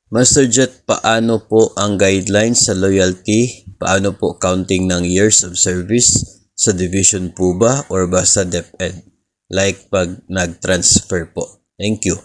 Master Jet, paano po ang guidelines sa loyalty? Paano po counting ng years of service? Sa division po ba or basta DepEd? Like pag nag-transfer po. Thank you.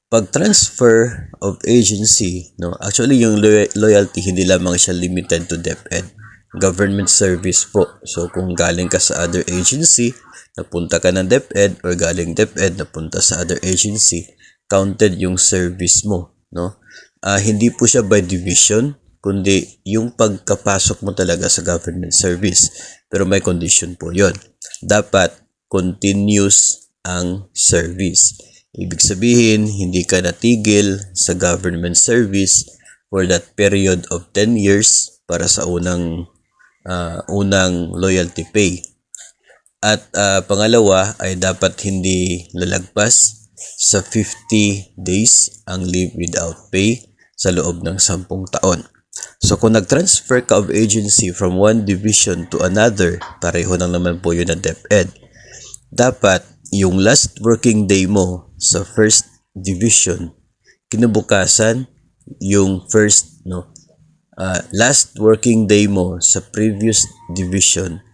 Pag transfer of agency, no, actually yung loyalty hindi lamang siya limited to DepEd. Government service po. So kung galing ka sa other agency, napunta ka ng DepEd or galing DepEd napunta sa other agency, counted yung service mo, no? Hindi po siya by division, kundi yung pagkapasok mo talaga sa government service. Pero may condition po yon. Dapat continuous ang service. Ibig sabihin, hindi ka natigil sa government service for that period of 10 years para sa unang loyalty pay. At pangalawa ay dapat hindi lalagpas sa 50 days ang leave without pay sa loob ng 10 taon. So kung nag-transfer ka of agency from one division to another, pareho lang naman po yun ng DepEd. Dapat yung last working day mo sa first division, kinabukasan yung first, last working day mo sa previous division,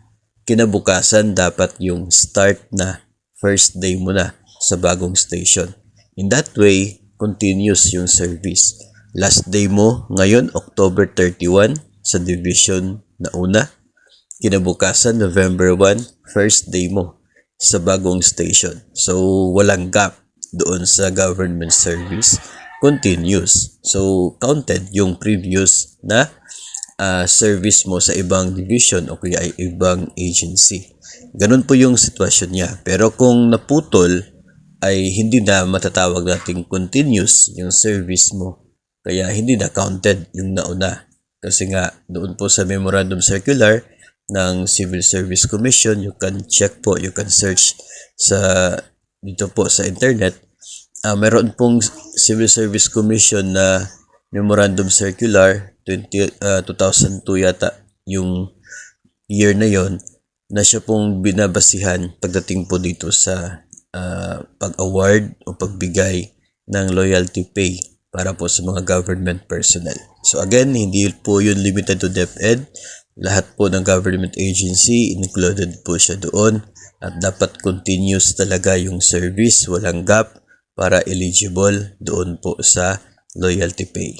kinabukasan dapat yung start na first day mo na sa bagong station. In that way, continuous yung service. Last day mo ngayon, October 31 sa division na una. Kinabukasan, November 1, first day mo sa bagong station. So, walang gap doon sa government service. Continuous. So, counted yung previous na service mo sa ibang division o kaya ay ibang agency. Ganun po yung sitwasyon niya. Pero kung naputol, ay hindi na matatawag nating continuous yung service mo. Kaya hindi na counted yung nauna. Kasi nga, doon po sa Memorandum Circular ng Civil Service Commission, you can check po, you can search dito po sa internet. Meron pong Civil Service Commission na Memorandum Circular 2002 yata yung year na yon, na siya pong binabasihan pagdating po dito sa pag-award o pagbigay ng loyalty pay para po sa mga government personnel. So again, hindi po yun limited to DepEd. Lahat po ng government agency, included po siya doon. At dapat continuous talaga yung service, walang gap para eligible doon po sa loyalty pay.